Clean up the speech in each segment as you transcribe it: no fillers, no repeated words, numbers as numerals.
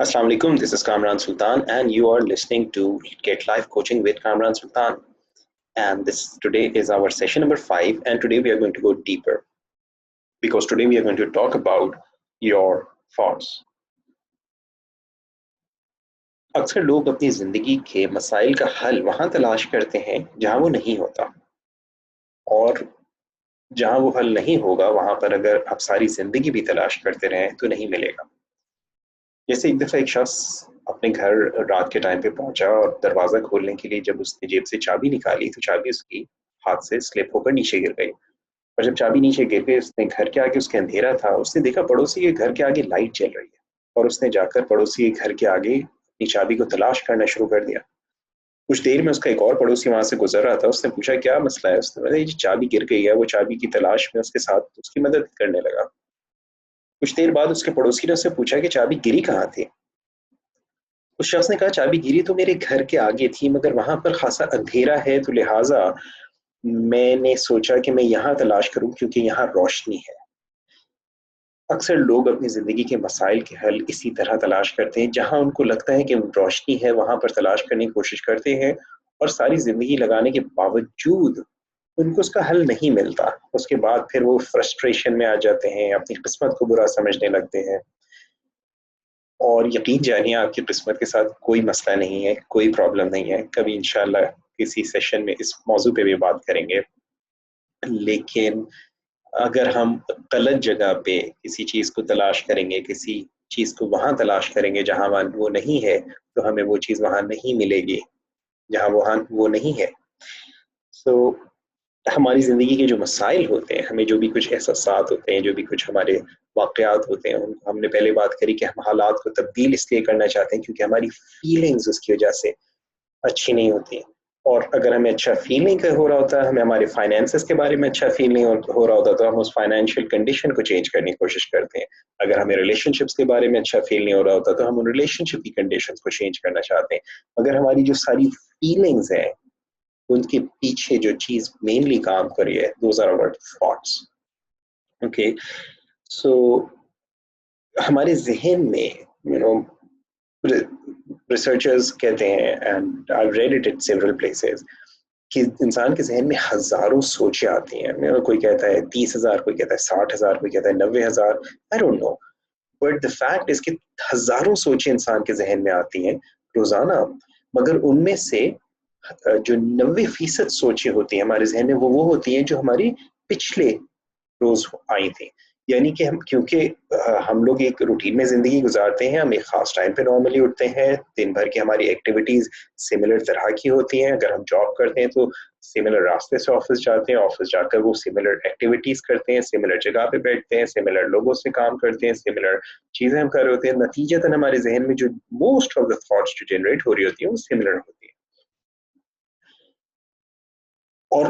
Assalamu alaikum. This is Kamran Sultan, and you are listening to Get Life Coaching with Kamran Sultan. And this today is our session number 5, and today we are going to go deeper because today we are going to talk about your thoughts. अक्सर लोग अपनी जिंदगी के मसाइल का हल वहां तलाश करते हैं जहां वो नहीं होता, और जहां वो हल नहीं होगा वहां पर अगर आप सारी जिंदगी भी तलाश करते रहें तो नहीं मिलेगा। जैसे एक दफा एक शख्स अपने घर रात के टाइम पे पहुंचा और दरवाजा खोलने के लिए जब उसने जेब से चाबी निकाली तो चाबी उसकी हाथ से स्लिप होकर नीचे गिर गई। और जब चाबी नीचे गिर गई, उसने घर के आगे, उसके अंधेरा था, उसने देखा पड़ोसी के घर के आगे लाइट जल रही है, और उसने जाकर पड़ोसी के घर के आगे अपनी चाबी को तलाश करना शुरू कर दिया। कुछ देर में उसका एक और पड़ोसी वहां से गुजर रहा था। उसने पूछा क्या मसला है। उसने बोला ये चाबी गिर गई है। वो चाबी की तलाश में उसके साथ उसकी मदद करने लगा। कुछ देर बाद उसके पड़ोसी ने उससे पूछा कि चाबी गिरी कहाँ थी। उस शख्स ने कहा चाबी गिरी तो मेरे घर के आगे थी, मगर वहां पर खासा अंधेरा है, तो लिहाजा मैंने सोचा कि मैं यहाँ तलाश करूं क्योंकि यहाँ रोशनी है। अक्सर लोग अपनी जिंदगी के मसाइल के हल इसी तरह तलाश करते हैं, जहां उनको लगता है कि रोशनी है वहां पर तलाश करने की कोशिश करते हैं, और सारी जिंदगी लगाने के बावजूद उनको उसका हल नहीं मिलता। उसके बाद फिर वो फ्रस्ट्रेशन में आ जाते हैं, अपनी किस्मत को बुरा समझने लगते हैं। और यकीन जानिए आपकी किस्मत के साथ कोई मसला नहीं है, कोई प्रॉब्लम नहीं है। कभी इंशाल्लाह किसी सेशन में इस मौजू पे भी बात करेंगे। लेकिन अगर हम गलत जगह पे किसी चीज़ को तलाश करेंगे, किसी चीज़ को वहाँ तलाश करेंगे जहाँ वो नहीं है, तो हमें वो चीज़ वहाँ नहीं मिलेगी जहाँ वो नहीं है। सो हमारी ज़िंदगी के जो मसाइल होते हैं, हमें जो भी कुछ एहसासात होते हैं, जो भी कुछ हमारे वाक़यात होते हैं, उनको हमने पहले बात करी कि हम हालात को तब्दील इसलिए करना चाहते हैं क्योंकि हमारी फीलिंग्स उसकी वजह से अच्छी नहीं होती। और अगर हमें अच्छा फील नहीं हो रहा होता, हमें हमारे फाइनेंसेस के बारे में अच्छा फील नहीं हो रहा होता, तो हम उस फाइनेंशियल कंडीशन को चेंज करने की कोशिश करते हैं। अगर हमें रिलेशनशिप्स के बारे में अच्छा फील नहीं हो रहा होता, तो हम उन रिलेशनशिप की कंडीशंस को चेंज करना चाहते हैं। अगर हमारी जो सारी फीलिंग्स हैं उनके पीछे जो चीज मेनली काम कर रही है, those are our thoughts. Okay, so हमारे जहन में रिसर्चर्स कहते हैं, and I read it in several places, कि इंसान के जहन में हजारों सोचें आती हैं। कोई कहता है 30,000, कोई कहता है 60,000, कोई कहता है 90,000, I don't know. But the fact is कि हजारों सोचें इंसान के जहन में आती हैं रोजाना, मगर उनमें से जो 90% सोचें होती हैं हमारे जहन में, वो होती हैं जो हमारी पिछले रोज आई थी। यानी कि हम, क्योंकि हम लोग एक रूटीन में जिंदगी गुजारते हैं, हम एक खास टाइम पे नॉर्मली उठते हैं, दिन भर की हमारी एक्टिविटीज सिमिलर तरह की होती हैं। अगर हम जॉब करते हैं तो सिमिलर रास्ते से ऑफिस जाते हैं, ऑफिस जाकर वो सिमिलर एक्टिविटीज करते हैं, सिमिलर जगह पे बैठते हैं, सिमिलर लोगों से काम करते हैं, सिमिलर चीजें हम कर रहे होते हैं। नतीजतन हमारे जहन में जो मोस्ट ऑफ द थॉट्स जो जनरेट हो रही होती है वो सिमिलर होती है, और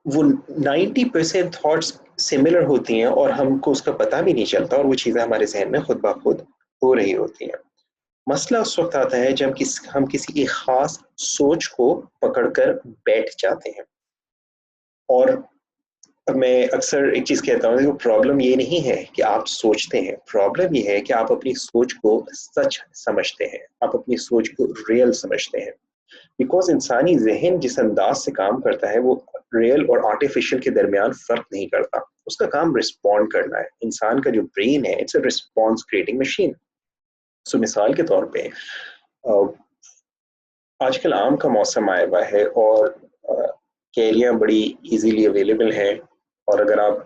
वो 90% थॉट्स सिमिलर होती हैं और हमको उसका पता भी नहीं चलता, और वो चीज़ें हमारे जहन में खुद ब खुद हो रही होती हैं। मसला उस वक्त आता है जब हम किसी एक खास सोच को पकड़कर बैठ जाते हैं। और मैं अक्सर एक चीज़ कहता हूँ, प्रॉब्लम ये नहीं है कि आप सोचते हैं, प्रॉब्लम ये है कि आप अपनी सोच को सच समझते हैं, आप अपनी सोच को रियल समझते हैं। बिकॉज इंसानी जहन जिस अंदाज से काम करता है वो रियल और आर्टिफिशियल के दरमियान फर्क नहीं करता। उसका काम रिस्पॉन्ड करना है। इंसान का जो ब्रेन है, it's a response creating machine. So मिसाल के तौर पे आजकल आम का मौसम आया हुआ है, और कैरियां बड़ी इजीली अवेलेबल हैं। और अगर आप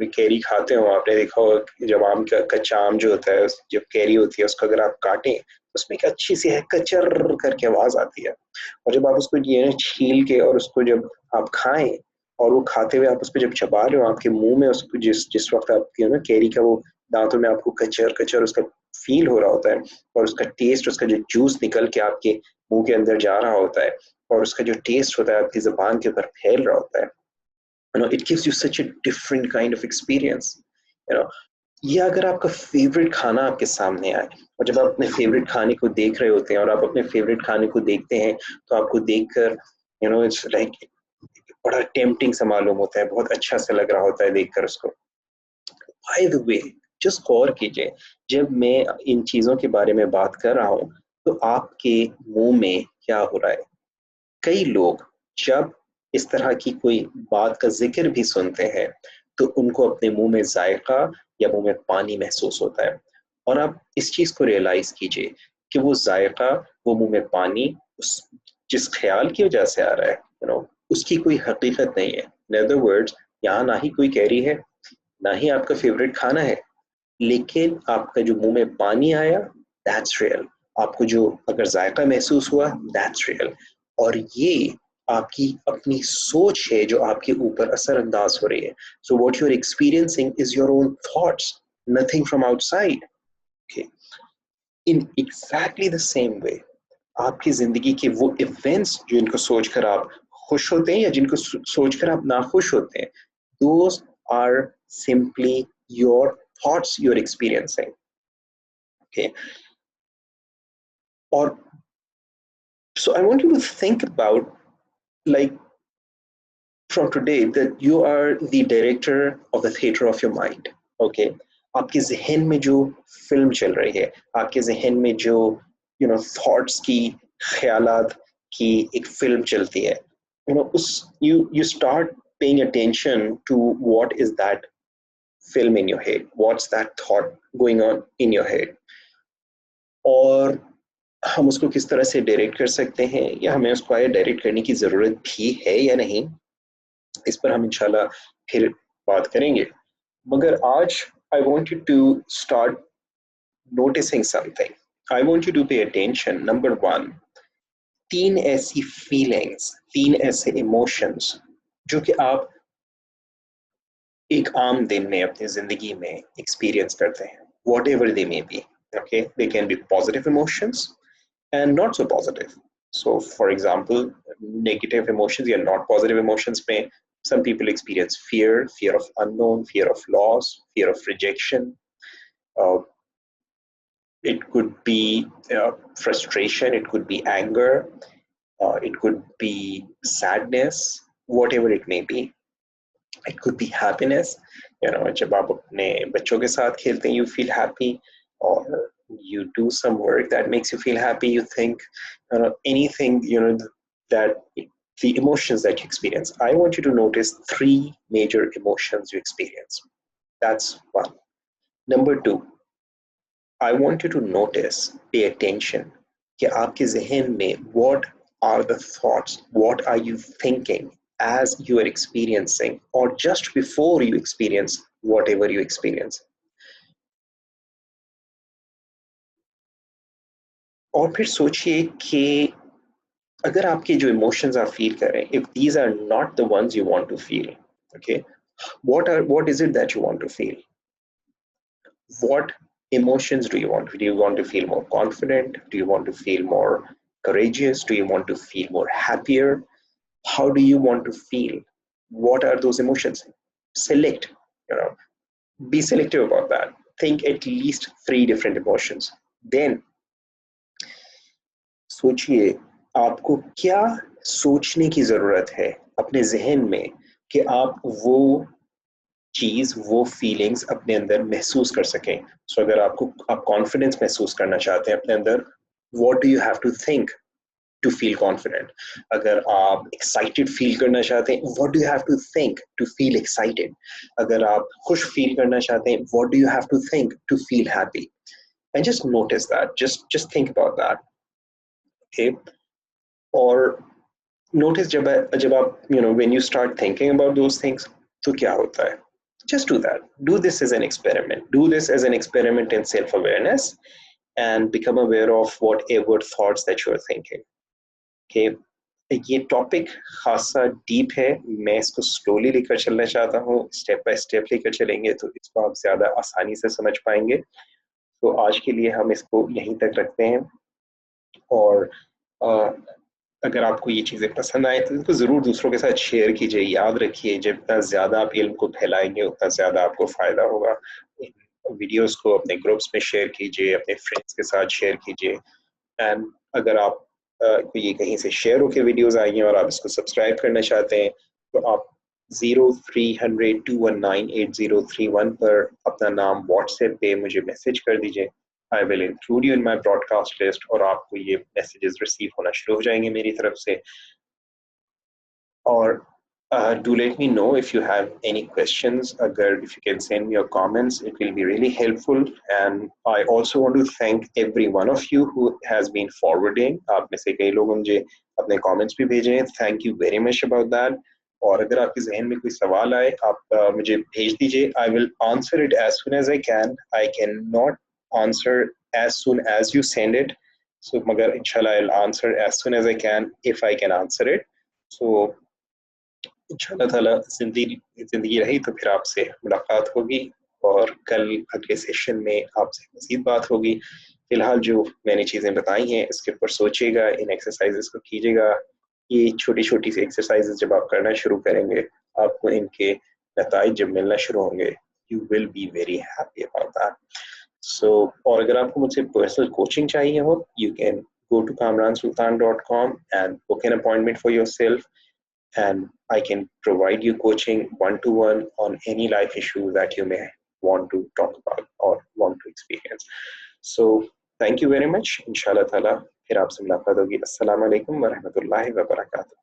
कैरी खाते हो, आपने देखा होगा कि जब आम का कच्चा आम जो होता है, जब कैरी होती है उसको अगर आप काटें तो उसमें एक अच्छी सी है कचर करके आवाज आती है। और जब आप उसको ये छील के और उसको जब आप खाएं, और वो खाते हुए आप उसको जब चबा रहे हो, आपके मुंह में उसको जिस जिस वक्त आपकी ना कैरी का वो दांतों में आपको कचर कचर उसका फील हो रहा होता है, और उसका टेस्ट, उसका जो जूस निकल के आपके मुंह के अंदर जा रहा होता है, और उसका जो टेस्ट होता है आपकी जुबान के ऊपर फैल रहा होता है, it gives you such a different kind of experience, you know ये अगर आपका फेवरेट खाना आपके सामने आए, और जब आप अपने फेवरेट खाने को देख रहे होते हैं, और आप अपने फेवरेट खाने को देखते हैं, तो आपको देखकर इट्स लाइक बड़ा टेम्पटिंग सा मालूम होता है, बहुत अच्छा सा लग रहा होता है देखकर उसको। बाय द वे, जस्ट गौर कीजिए, जब मैं इन चीज़ों के बारे में बात कर रहा हूँ तो आपके मुंह में क्या हो रहा है। कई लोग जब इस तरह की कोई बात का जिक्र भी सुनते हैं तो उनको अपने मुंह में जायका या मुंह में पानी महसूस होता है। और आप इस चीज़ को रियलाइज कीजिए कि वो जायका, वो मुंह में पानी उस जिस ख्याल की वजह से आ रहा है, उसकी कोई हकीकत नहीं है। इन अदर वर्ड्स, यहाँ ना ही कोई कैरी है, ना ही आपका फेवरेट खाना है, लेकिन आपका जो मुंह में पानी आया, दैट्स रियल। आपको जो अगर जायका महसूस हुआ, दैट्स रियल। और ये आपकी अपनी सोच है जो आपके ऊपर असरअंदाज हो रही है। So what you are experiencing is your own thoughts, nothing from outside. Okay, in exactly the same way आपकी जिंदगी के वो इवेंट्स जिनको सोचकर आप खुश होते हैं या जिनको सोचकर आप नाखुश होते हैं, those are simply your thoughts you're experiencing. Okay, or so I want you to think about, like, from today that you are the director of the theater of your mind. Okay, आपके जहन में जो film चल रही है, आपके जहन में जो थॉट्स की, ख्यालात की एक फिल्म चलती है, उस you start paying attention to what is that film in your head, what's that thought going on in your head, और हम उसको किस तरह से डायरेक्ट कर सकते हैं या हमें उसको आगे डायरेक्ट करने की ज़रूरत भी है या नहीं, इस पर हम इंशाल्लाह फिर बात करेंगे। मगर आज I want you to start noticing something. I want you to pay attention. Number one, तीन ऐसी फीलिंग्स, तीन ऐसे इमोशंस जो कि आप एक आम दिन में अपनी ज़िंदगी में एक्सपीरियंस करते हैं, what ever they may be. Okay, they can be positive emotions and not so positive. So, for example, negative emotions or not positive emotions may, some people experience fear, fear of unknown, fear of loss, fear of rejection. Uh, it could be frustration, it could be anger, it could be sadness, whatever it may be. It could be happiness. जब आप अपने बच्चों के साथ खेलते हैं, you feel happy, or you do some work that makes you feel happy, you think, anything, that the emotions that you experience. I want you to notice three major emotions you experience. That's one. Number two, I want you to notice, pay attention, कि आपके ज़हन में what are the thoughts, what are you thinking as you are experiencing or just before you experience whatever you experience. और फिर सोचिए कि अगर आपके जो इमोशंस आप फील कर रहे हैं, if these are not the ones you want to feel, okay, what is it that you want to feel? What emotions do you want? Do you want to feel more confident? Do you want to feel more courageous? Do you want to feel more happier? How do you want to feel? What are those emotions? Select, you know, be selective about that. Think at least 3 different emotions. Then सोचिए आपको क्या सोचने की जरूरत है अपने जहन में कि आप वो चीज, वो फीलिंग्स अपने अंदर महसूस कर सकें। सो अगर आप कॉन्फिडेंस महसूस करना चाहते हैं अपने अंदर, what do you have to think to feel confident? अगर आप एक्साइटेड फील करना चाहते हैं, what do you have to think to feel excited? अगर आप खुश फील करना चाहते हैं, what do you have to think to feel happy? And just notice that, just think about that. Okay, और नोटिस जब आप when you start thinking about those things, तो क्या होता है। Just do that. Do this as an experiment. Do this as an experiment in self-awareness and become aware of whatever thoughts that you are thinking. Okay. ये topic खासा deep है, मैं इसको slowly लेकर चलना चाहता हूँ, स्टेप बाय स्टेप लेकर चलेंगे तो इसको आप ज़्यादा आसानी से समझ पाएंगे। तो आज के लिए हम इसको यहीं तक रखते हैं, और अगर आपको ये चीज़ें पसंद आए तो इनको ज़रूर दूसरों के साथ शेयर कीजिए। याद रखिए, जितना ज़्यादा आप इल्म को फैलाएंगे उतना ज़्यादा आपको फ़ायदा होगा। वीडियोस को अपने ग्रुप्स में शेयर कीजिए, अपने फ्रेंड्स के साथ शेयर कीजिए। एंड अगर आप को ये कहीं से शेयर होकर वीडियोस आई हैं और आप इसको सब्सक्राइब करना चाहते हैं तो आप 0300-219-8031 पर अपना नाम व्हाट्सएप पे मुझे मैसेज कर दीजिए। I will include you in my broadcast list और आपको ये मैसेजेस रिसीव होना शुरू हो जाएंगे मेरी तरफ से। और do let me know if you have any questions. Agar if you can send me your comments, it will be really helpful. And I also want to thank every one of you who has been forwarding. आप में से कई लोगों ने मुझे अपने comments भी भेजे हैं. Thank you very much about that. और अगर आपके जहन में कोई सवाल आए आप मुझे भेज दीजिए. I will answer it as soon as I can. I cannot answer as soon as you send it. So मगर इंशाल्लाह I'll answer as soon as I can if I can answer it. So इंशाल्लाह ताला जिंदगी रही तो फिर आपसे मुलाकात होगी और कल अगले सेशन में आपसे मज़ीद बात होगी। फिलहाल जो मैंने चीज़ें बताई हैं इसके ऊपर सोचिएगा, इन एक्सरसाइजेस को कीजिएगा। ये छोटी छोटी सी एक्सरसाइजेस जब आप करना शुरू करेंगे आपको इनके नताइज जब मिलना शुरू होंगे you will be very happy about that. So और अगर आपको मुझसे पर्सनल कोचिंग चाहिए हो you can go to kamransultan.com and book an appointment for yourself, and I can provide you coaching one-to-one on any life issue that you may want to talk about or want to experience. So thank you very much. Inshallah ta'ala फिर आपसे मुलाकात होगी। अस्सलाम वालेकुम व रहमतुल्लाहि व बरकातहू।